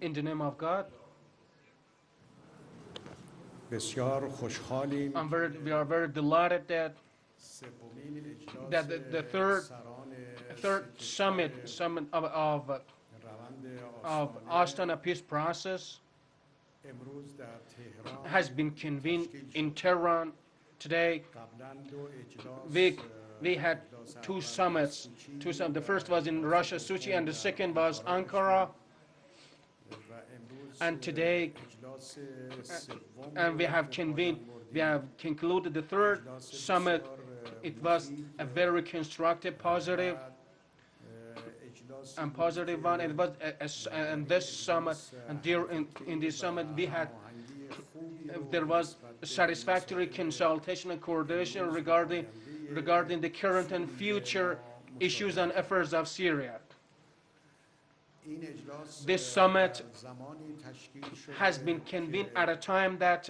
In the name of God, we are very delighted that the third summit of Astana peace process has been convened in Tehran today. We had two summits. The first was in Russia, Sochi, and the second was Ankara. And today, and we have concluded the third summit. It was a very constructive, positive one. And it was and this summit, and in this summit there was satisfactory consultation and coordination regarding the current and future issues and affairs of Syria. This summit has been convened at a time that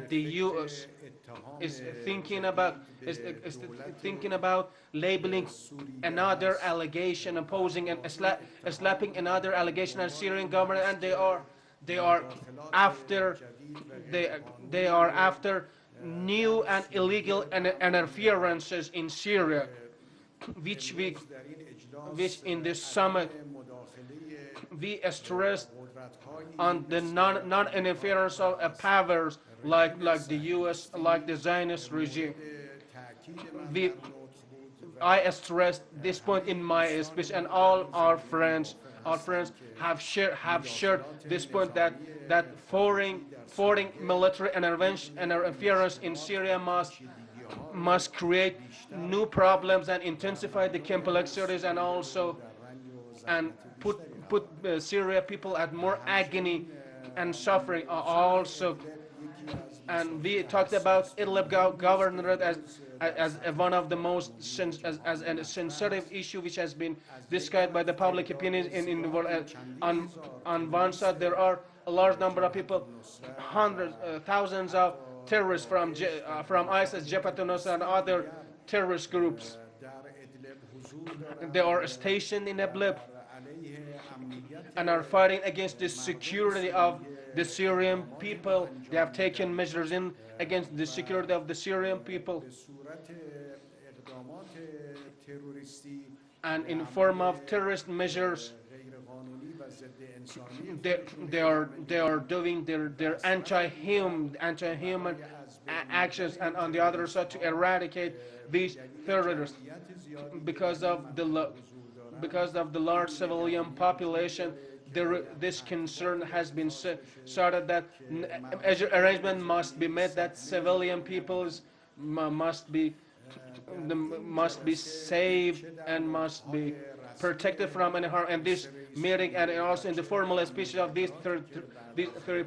the U.S. is thinking about labeling another allegation, opposing and slapping another allegation at Syrian government, and they are after new and illegal interferences in Syria, which in this summit we stressed on the non-interference of powers like the U.S., like the Zionist regime. I stressed this point in my speech, and all our friends have shared this point, that foreign military interference in Syria must create new problems and intensify the complexities, and put Syria people at more agony and suffering also. And we talked about Idlib governorate as one of the most as a sensitive issue which has been discussed by the public opinion in the world. On one side, there are a large number of people, hundreds, thousands of terrorists from ISIS, Jabhat al-Nusra, and other terrorist groups. They are stationed in Idlib and are fighting against the security of the Syrian people. They have taken measures against the security of the Syrian people, and in form of terrorist measures, they are doing their anti-human actions, and on the other side to eradicate these terrorists because of the large civilian population. This concern has been started that arrangement must be made that civilian peoples must be saved and must be protected from any harm. And this meeting, and also in the formal speech of these three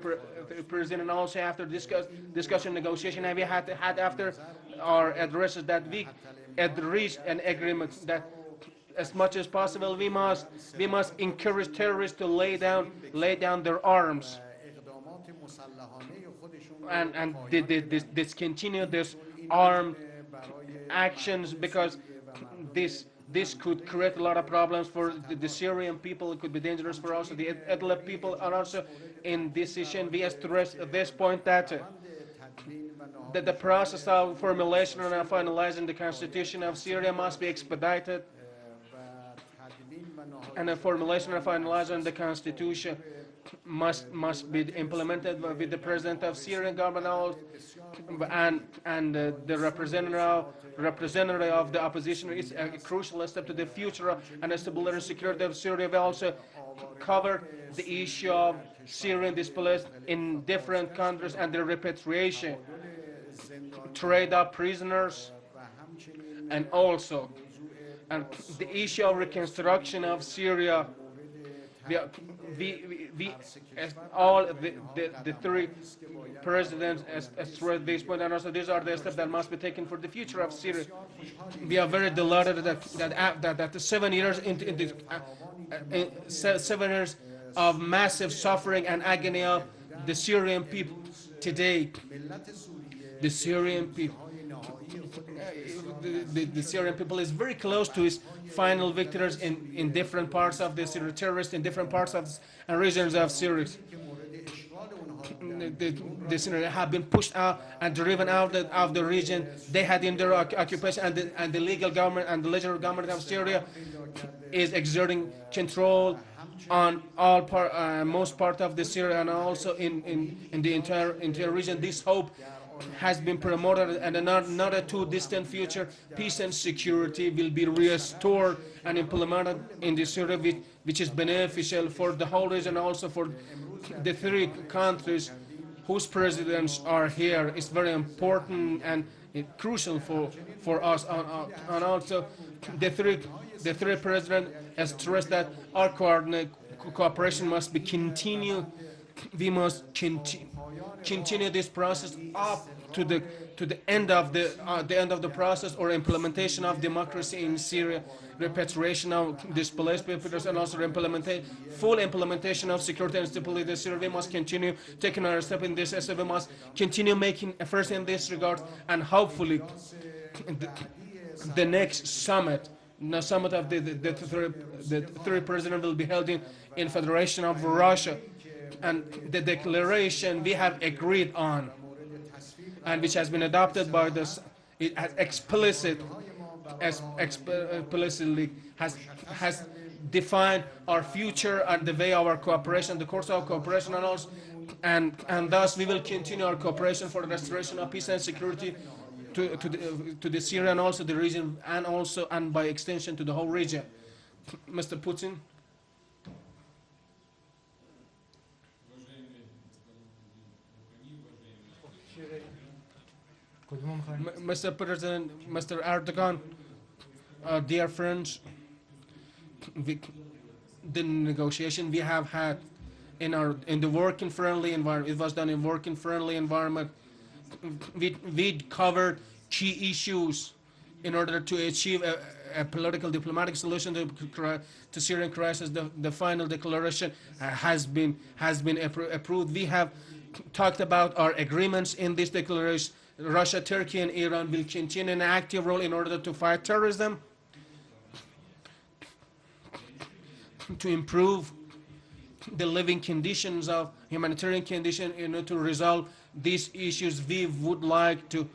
presidents, and also after discussion negotiation, and we had after our addresses that we had reached an agreement that as much as possible we must encourage terrorists to lay down their arms and discontinue this armed actions, because this could create a lot of problems for the Syrian people. It could be dangerous for also the Idlib people. And also in this session we stress at this point that the process of formulation and finalizing the constitution of Syria must be expedited, and the formulation and finalizing the constitution must be implemented with the president of Syrian government and the representative of the opposition. Is a crucial step to the future and stability and security of Syria. We also covered the issue of Syrian displaced in different countries and their repatriation, trade of prisoners, and also the issue of reconstruction of Syria. All the three presidents stressed this point, and also these are the steps that must be taken for the future of Syria. We are very delighted that 7 years into 7 years of massive suffering and agony of the Syrian people today, the Syrian people, the Syrian people is very close to its final victories in different parts of the Syria, terrorists in different parts of and regions of Syria. The Syrians have been pushed out and driven out of the region. They had in their occupation, and the legal government and the legitimate government of Syria is exerting control on all most part of the Syria and also in the entire region. This hope has been promoted, and in not a too distant future, peace and security will be restored and implemented in the Syria, which is beneficial for the whole region, also for the three countries whose presidents are here. It's very important and crucial for us, and also the three presidents has stressed that our cooperation must be continued. We must continue this process up to the end of the process or implementation of democracy in Syria, repatriation of displaced peoples, and also full implementation of security and stability in Syria. We must continue taking our step in this. We must continue making efforts in this regard, and hopefully the next summit. The summit of the three presidents will be held in Federation of Russia, and the declaration we have agreed on and which has been adopted by this, it has explicitly has defined our future and the way of our cooperation, the course of our cooperation, and also, and thus we will continue our cooperation for the restoration of peace and security to the Syria and also the region, and by extension to the whole region. Mr. Putin. Mr. President, Mr. Erdogan, dear friends, the negotiation we have had in the working friendly environment, it was done in working friendly environment. We covered key issues in order to achieve a political diplomatic solution to Syrian crisis. The final declaration has been approved. We have talked about our agreements in this declaration. Russia, Turkey, and Iran will continue an active role in order to fight terrorism, to improve the living conditions of humanitarian condition in order to resolve these issues. We would like to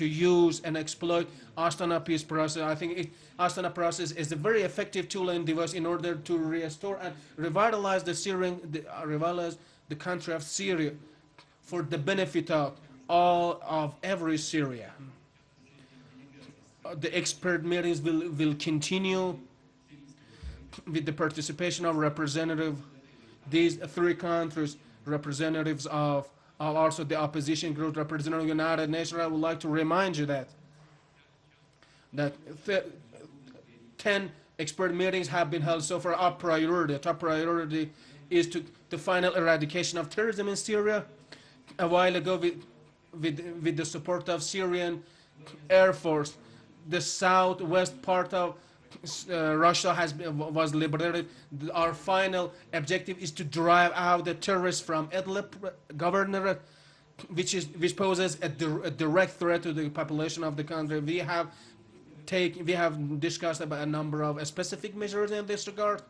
use and exploit Astana peace process. I think Astana process is a very effective tool and device in order to restore and revitalize the country of Syria for the benefit of every Syrian. The expert meetings will continue with the participation of representatives, these three countries, representatives of also the opposition group, representative of the United Nations. I would like to remind you that 10 expert meetings have been held so far. Our top priority is the final eradication of terrorism in Syria. A while ago, with the support of Syrian Air Force, the southwest part of Russia was liberated. Our final objective is to drive out the terrorists from Idlib governorate, which poses a direct threat to the population of the country. We have discussed about a number of specific measures in this regard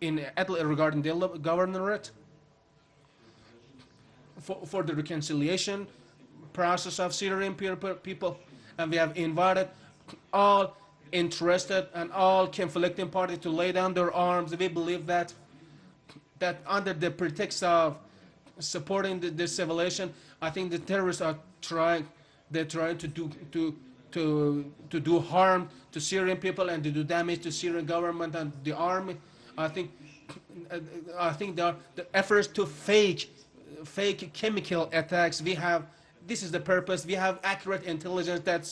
regarding the Idlib governorate for the reconciliation process of Syrian people, and we have invited all interested and all conflicting parties to lay down their arms. We believe that under the pretext of supporting the civilization, I think the terrorists are trying to do harm to Syrian people and to do damage to Syrian government and the army. I think the efforts to fake chemical attacks. This is the purpose. We have accurate intelligence that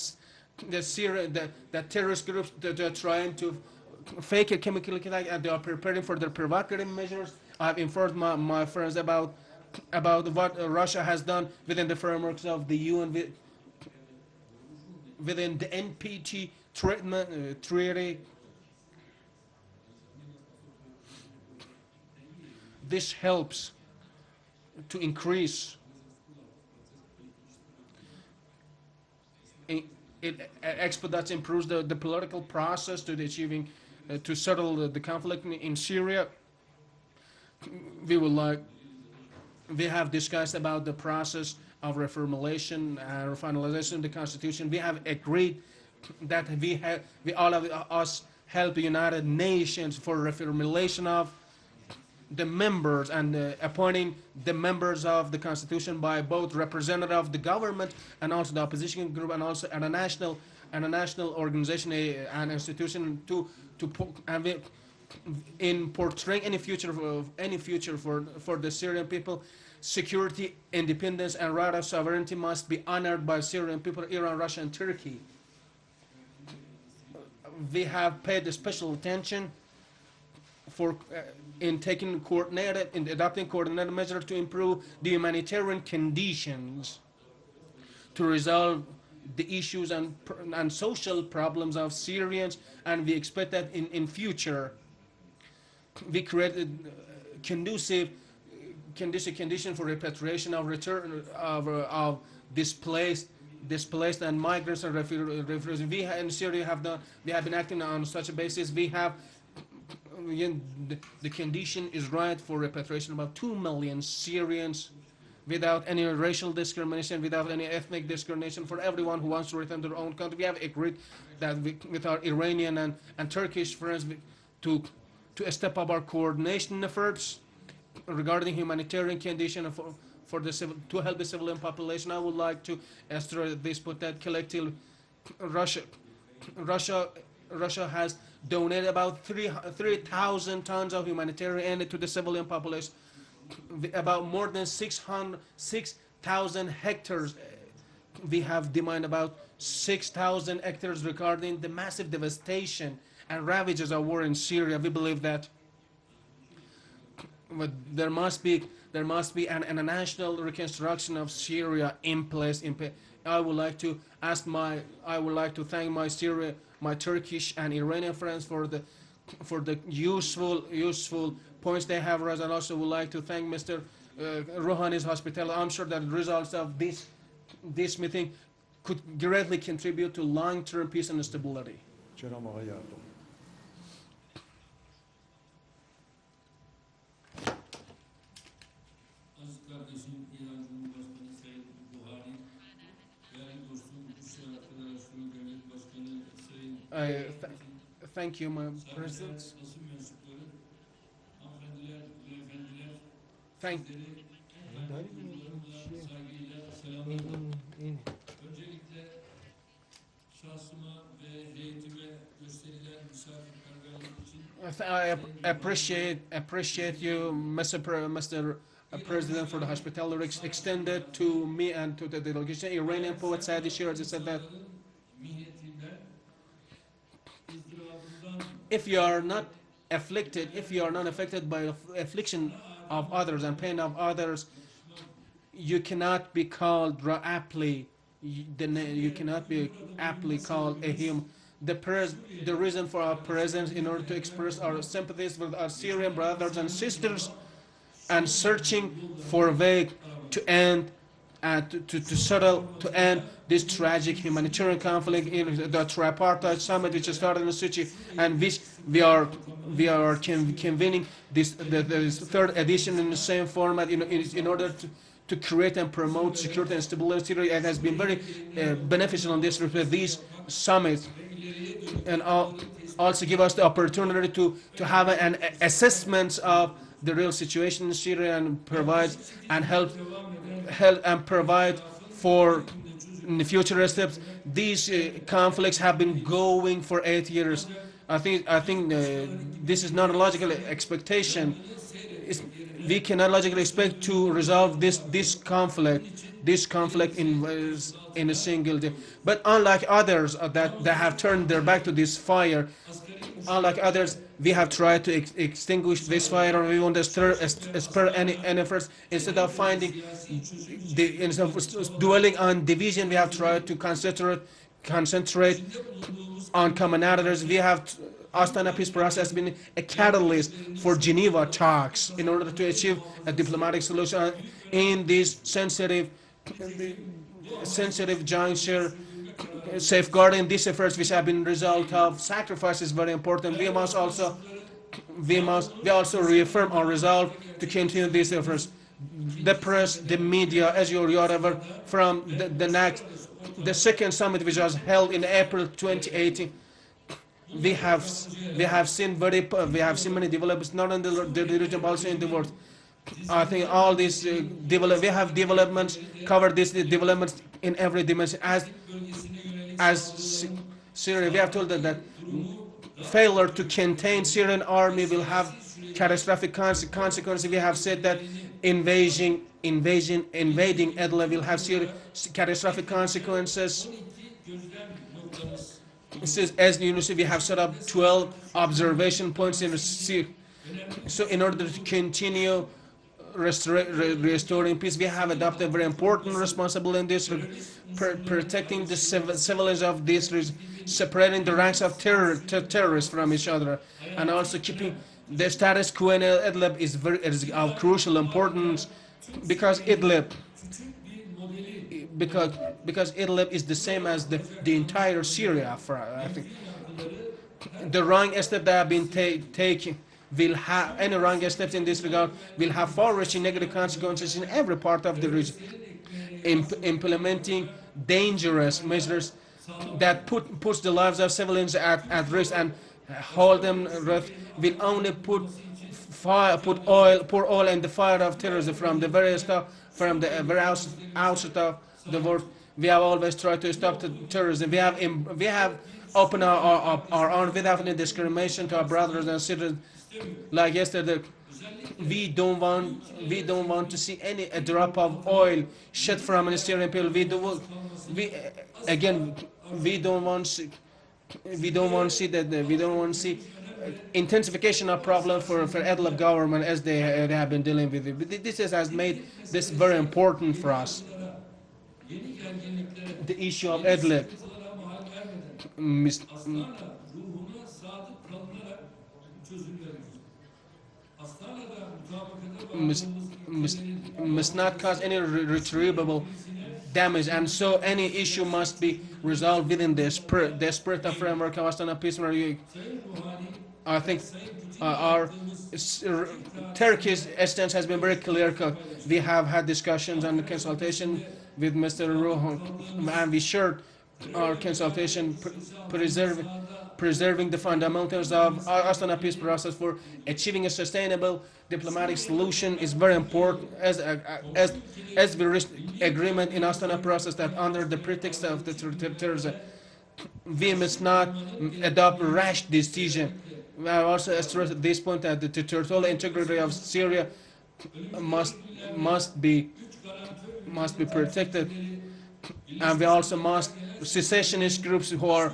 terrorist groups that are trying to fake a chemical attack, and they are preparing for their provocative measures. I have informed my friends about what Russia has done within the frameworks of the UN, within the NPT treaty. This helps to increase it expedites, improves the political process to the achieving, to settle the conflict in Syria. We would like, we have discussed about the process of reformulation and finalization of the constitution. We have agreed that we all of us help the United Nations for reformulation of the members and appointing the members of the constitution by both representative of the government and also the opposition group and also and a national organization, an institution and we, in portraying any future for the Syrian people, security, independence, and right of sovereignty must be honored by Syrian people, Iran, Russia, and Turkey. We have paid special attention for in adopting coordinated measures to improve the humanitarian conditions to resolve the issues and social problems of Syrians, and we expect that in future we created conducive condition for repatriation of return of displaced and migrants and refugees. We in Syria we have been acting on such a basis. We have the condition is right for repatriation of about 2 million Syrians without any racial discrimination, without any ethnic discrimination, for everyone who wants to return to their own country. We have agreed that with our Iranian and Turkish friends to step up our coordination efforts regarding humanitarian condition for the to help the civilian population. I would like to stress this, but that collectively Russia has donated about 3,000 tons of humanitarian aid to the civilian population, about more than 6,000 hectares. We have demanded about 6,000 hectares regarding the massive devastation and ravages of war in Syria. We believe that there must be a national reconstruction of Syria in place. I would like to thank my Turkish and Iranian friends for the useful points they have raised, and also would like to thank Mr. Rouhani's hospitality. I'm sure that the results of this meeting could greatly contribute to long-term peace and stability. Thank you, my President. Thank I appreciate you, Mr. President, for the hospitality extended to me and to the delegation. Iranian poet Saadi Shirazi said that if you are not affected by affliction of others and pain of others, you cannot be called called a human. The reason for our presence in order to express our sympathies with our Syrian brothers and sisters and searching for a way to end to end this tragic humanitarian conflict in the tripartite summit which started in Sochi, and which we are convening the third edition in the same format in order to create and promote security and stability. It has been very beneficial on this respect, these summits, and also give us the opportunity to have an assessment of the real situation in Syria and provide and help and provide for the future steps. These conflicts have been going for 8 years. I think this is not a logical expectation. We cannot logically expect to resolve this conflict in a single day. But unlike others that have turned their back to this fire, unlike others, we have tried to extinguish this fire, and we want to spare any efforts. Instead of dwelling on division, we have tried to concentrate on commonalities. We have Astana peace process has been a catalyst for Geneva talks in order to achieve a diplomatic solution in this sensitive juncture. safeguarding these efforts which have been result of sacrifice is very important. We also reaffirm our resolve to continue these efforts. The press, the media, as you're aware, from the second summit which was held in April 2018, we have we have seen many developments not in the region but also in the world. I think all these we have developments covered these developments in every dimension. As Syria, we have told that failure to contain Syrian army will have catastrophic consequences. We have said that invading Idlib will have catastrophic consequences. As you know, we have set up 12 observation points in Syria. So in order to continue restoring peace, we have adopted a very important responsibility in this, protecting the civilians of this region, separating the ranks of terrorists from each other, and also keeping the status quo in Idlib is of crucial importance, because Idlib is the same as the entire Syria. I think the wrong step that have been taken will have any wrong steps in this regard will have far-reaching negative consequences in every part of the region. Implementing dangerous measures that puts the lives of civilians at risk and hold them will only pour oil in the fire of terrorism from the very outset of the world. We have always tried to stop the terrorism. We have opened our arms without any discrimination to our brothers and sisters. Like yesterday, we don't want to see a drop of oil shed from an Syrian people. We don't want to see intensification of problems for Idlib government as they have been dealing with it. This has made this very important for us. The issue of Idlib. Must not cause any retrievable damage, and so any issue must be resolved within the spirit of framework of Astana Peace Review. I think our Turkish stance has been very clear. We have had discussions and consultation with Mr. Rouhani, and we shared our consultation preserving the fundamentals of Astana peace process for achieving a sustainable diplomatic solution is very important. As we reached agreement in Astana process that under the pretext of the terrorism, we must not adopt rash decision. We have also stressed at this point that the territorial integrity of Syria must be protected, and we also must secessionist groups who are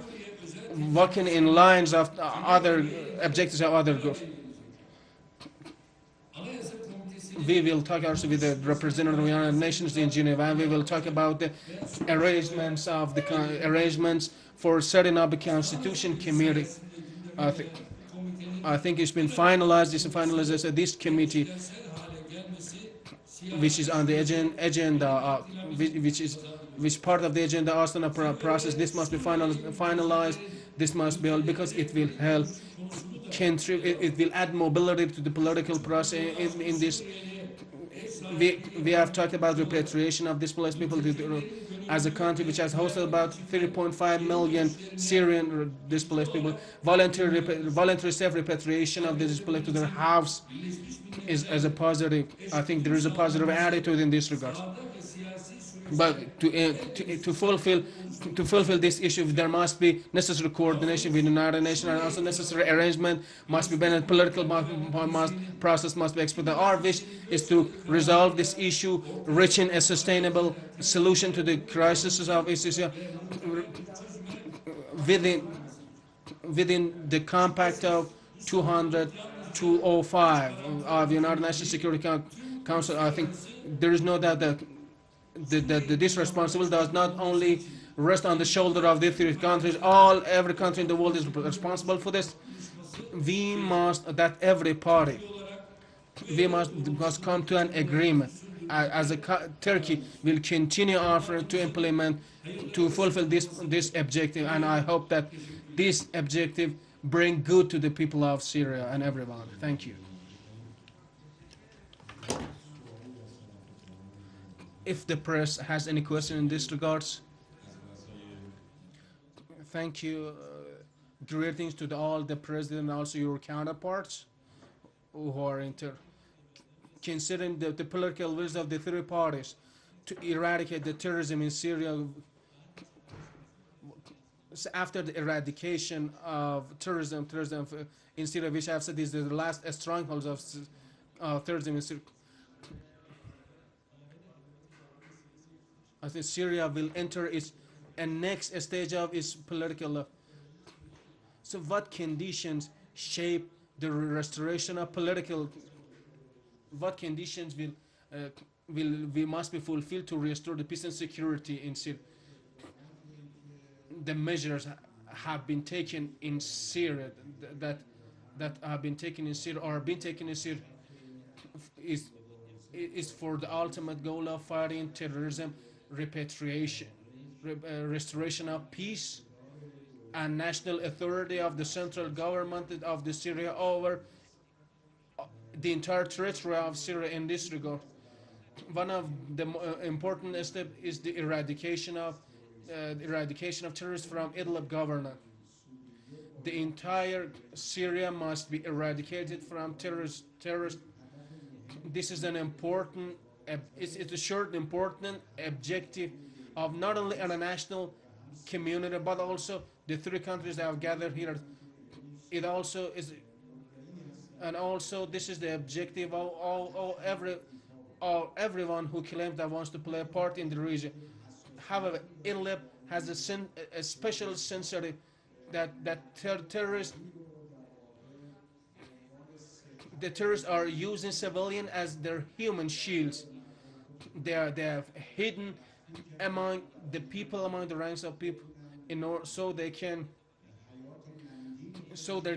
working in lines of other objectives of other groups. We will talk also with the representative of the United Nations in Geneva, and we will talk about the arrangements for setting up a constitution committee. I think it's been finalized. This committee, which is on the agenda, which part of the agenda Astana process. This must be finalized. This must be because it will help contribute. It will add mobility to the political process in this. We have talked about repatriation of displaced people as a country which has hosted about 3.5 million Syrian displaced people. Voluntary safe repatriation of the displaced to their house is a positive. I think there is a positive attitude in this regard. But to fulfill this issue, there must be necessary coordination with the United Nations, and also necessary arrangement must be made. Political process must be expedited. Our wish is to resolve this issue, reaching a sustainable solution to the crisis of Syria within the compact of 205 of the United Nations Security Council. I think there is no doubt that this responsibility does not only rest on the shoulder of the three countries. Every country in the world is responsible for this. Every party, we must come to an agreement as a Turkey will continue offering to implement to fulfill this objective, and I hope that this objective bring good to the people of Syria and everyone. Thank you. If the press has any question in this regards, thank you. Greetings to all the president and also your counterparts who are considering the political wisdom of the three parties to eradicate the terrorism in Syria. After the eradication of terrorism in Syria, which I've said is the last strongholds of terrorism in Syria, I think Syria will enter its a next stage of its political. So, what conditions shape the restoration of political? What conditions will must be fulfilled to restore the peace and security in Syria? The measures have been taken in Syria that have been taken in Syria or been taken in Syria is for the ultimate goal of fighting terrorism, repatriation, restoration of peace, and national authority of the central government of the Syria over the entire territory of Syria in this regard. One of the important steps is the eradication of terrorists from Idlib government. The entire Syria must be eradicated from terrorists. This is an important, it's a short important objective of not only international community but also the three countries that have gathered here. It also is, and also this is the objective of everyone who claims that wants to play a part in the region. However, Idlib has a special sensitive that terrorists are using civilians as their human shields. They have hidden among the people, among the ranks of people, in order so they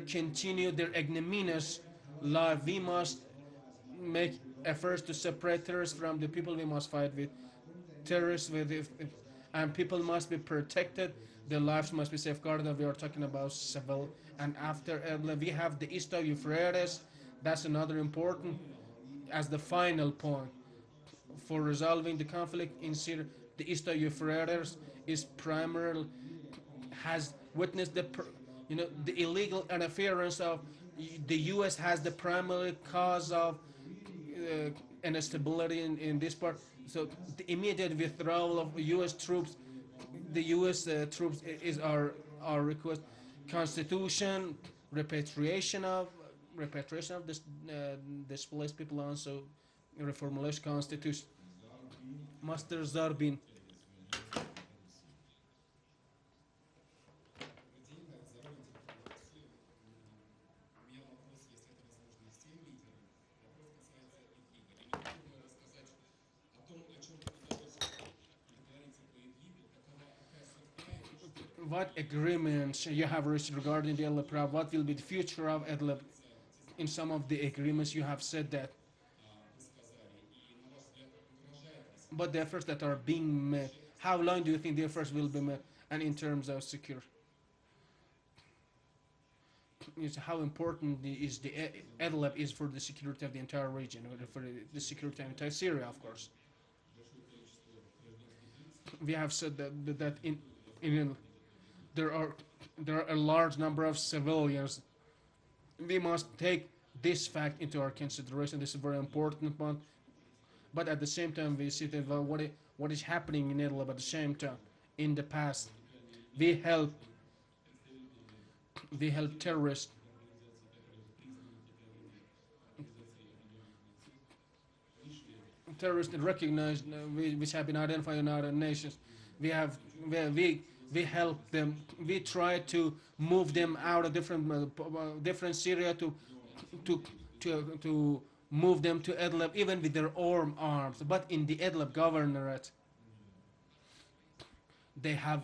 continue their ignominious life. We must make efforts to separate terrorists from the people we must fight with. Terrorists and people must be protected. Their lives must be safeguarded. We are talking about civil. And after we have the east of Euphrates. That's another important as the final point for resolving the conflict in Syria. The east of Euphrates is primarily has witnessed the illegal interference of the U.S. has the primary cause of instability in this part. So the immediate withdrawal of U.S. troops, the U.S. Troops is our request. Constitution, repatriation of this displaced people, also reformulation constitution. Master Zarbin. What agreements you have reached regarding the Idlib? What will be the future of Idlib? In some of the agreements you have said that, but the efforts that are being made, how long do you think the efforts will be made? And in terms of security, how important is the Idlib is for the security of the entire region, or for the security of entire Syria, of course. We have said that in there are a large number of civilians. We must take this fact into our consideration. This is a very important one. But at the same time, we see that what is happening in Idlib at the same time. In the past, we help terrorists. Terrorists recognized, which have been identified in other nations. We help them. We try to move them out of different Syria to move them to Idlib, even with their own arms. But in the Idlib governorate, they have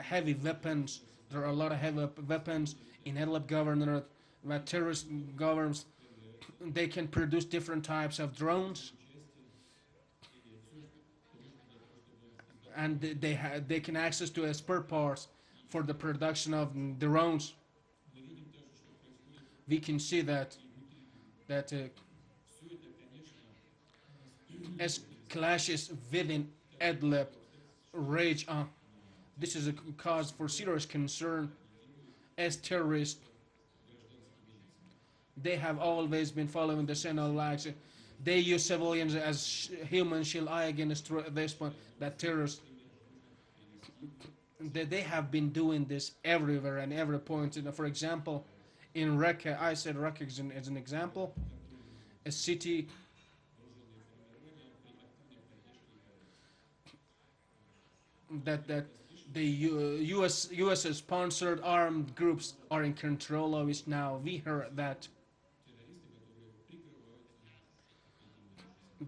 heavy weapons. There are a lot of heavy weapons in Idlib governorate where terrorist governs. They can produce different types of drones. and they can access to spare parts for the production of drones. We can see that as clashes within Idlib rage on. This is a cause for serious concern as terrorists. They have always been following the same lines. They use civilians as human shield against this point. That terrorists, they have been doing this everywhere and every point. For example, in Raqqa, I said Raqqa as an example, a city that the U.S. sponsored armed groups are in control of it now. We heard that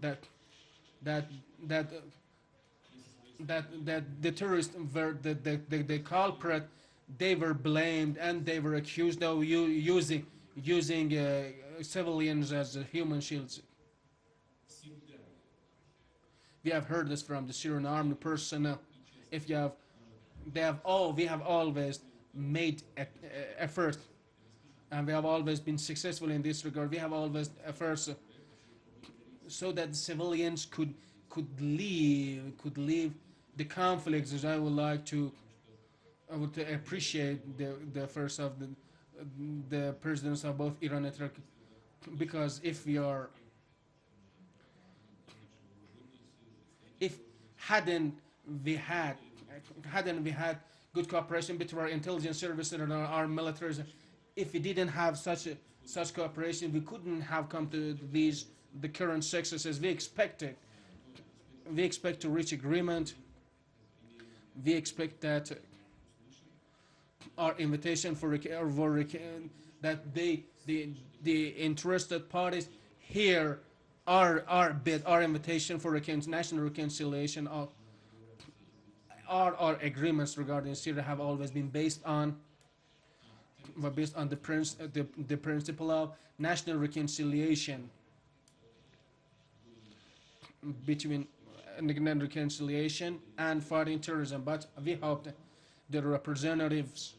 that that that the terrorists were the culprit. They were blamed and they were accused of using civilians as human shields. We have heard this from the Syrian army personnel. If you have, we have always made efforts, and we have always been successful in this regard. We have always efforts so that the civilians could leave the conflicts. As I would like to, I would appreciate the efforts of the presidents of both Iran and Turkey, because if hadn't we had good cooperation between our intelligence services and our militaries, if we didn't have such cooperation, we couldn't have come to the current successes we expected. We expect to reach agreement. We expect that our invitation that the interested parties here our invitation for national reconciliation our agreements regarding Syria have always been based on the principle of national reconciliation between reconciliation and fighting terrorism. But we hope that the representatives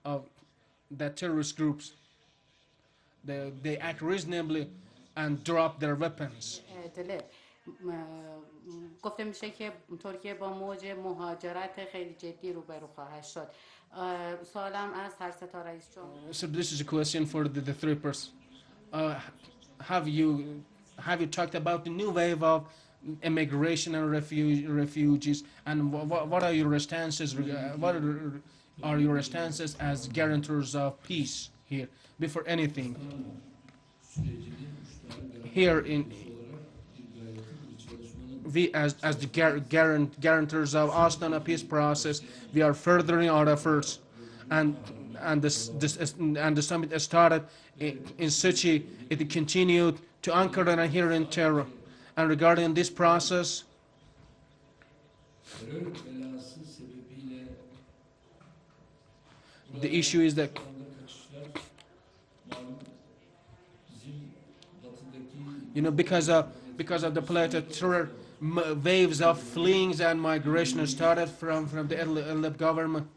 of the terrorist groups they act reasonably and drop their weapons. گفته میشه که ترکیه با موج مهاجرت خیلی جدی روبرو خواهد شد. سوالم از هر سه تا رئیس جمهور. So this is a question for the three persons. Have you talked about the new wave of immigration and refugees, and what are your stances? What are your stances as guarantors of peace here? Before anything, here in we as the guarantors of Astana peace process, we are furthering our efforts, and the summit started in Sochi. It continued to Ankara and here in Tehran. And regarding this process, the issue is that because of the political terror, waves of fleeings and migration started from the Idlib government.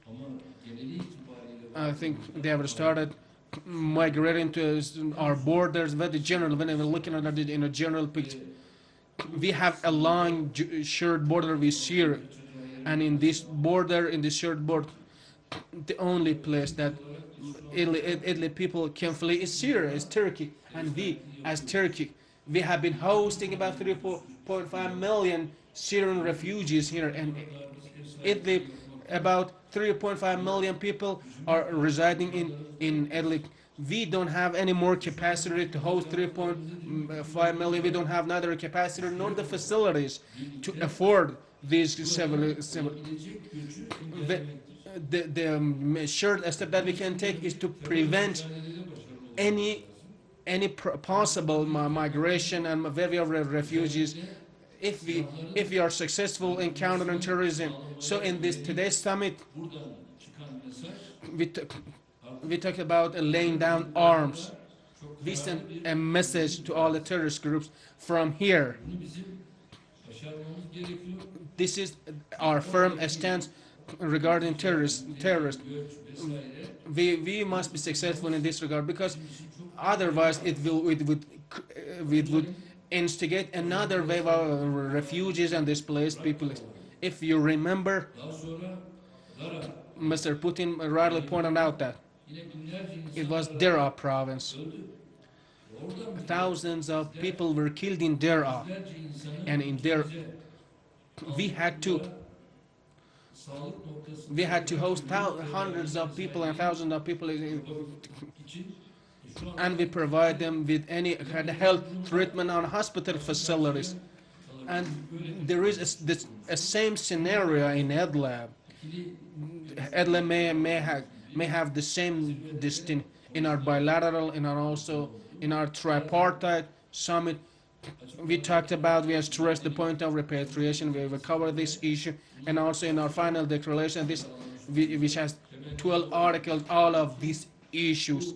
I think they have started migrating to our borders. But the general, when we're looking at it in a general picture, we have a long shared border with Syria, and in this shared border, the only place that Idlib people can flee is Syria, is Turkey, and we, as Turkey, we have been hosting about 3.5 million Syrian refugees here, and Idlib, about 3.5 million people are residing in Idlib. We don't have any more capacity to host 3.5 million. We don't have neither capacity nor the facilities to afford these the sure step that we can take is to prevent any possible migration and wave of refugees if we are successful in countering terrorism. So in today's summit, we talk about laying down arms. We send a message to all the terrorist groups from here. This is our firm stance regarding terrorists. We must be successful in this regard, because otherwise it would instigate another wave of refugees and displaced people. If you remember, Mr. Putin rightly pointed out that it was Daraa province. Thousands of people were killed in Daraa, and in there we had to host hundreds of people and thousands of people, and we provide them with any kind of health treatment on hospital facilities. And there is a same scenario in Idlib. Idlib may have the same destiny. In our bilateral, and also in our tripartite summit, we stressed the point of repatriation. We will cover this issue, and also in our final declaration, which has 12 articles, all of these issues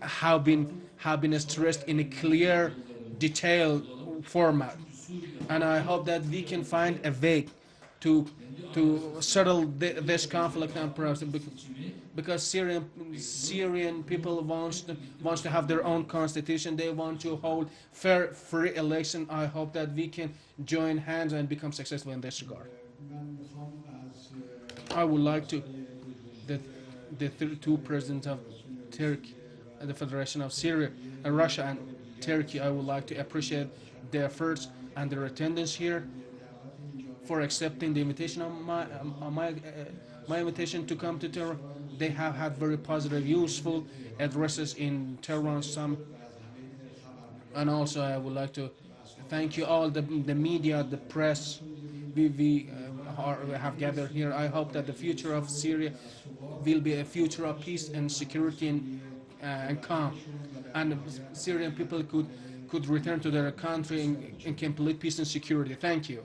have been stressed in a clear, detailed format. And I hope that we can find a way to settle this conflict and process, because Syrian people wants to have their own constitution. They want to hold fair, free election. I hope that we can join hands and become successful in this regard. I would like to the two presidents of Turkey, the Federation of Syria, and Russia and Turkey. I would like to appreciate their efforts and their attendance here, for accepting the invitation of my invitation to come to Tehran. They have had very positive, useful addresses in Tehran summit. And also I would like to thank you all, the media, the press we have gathered here. I hope that the future of Syria will be a future of peace and security and calm, and the Syrian people could return to their country in complete peace and security. Thank you.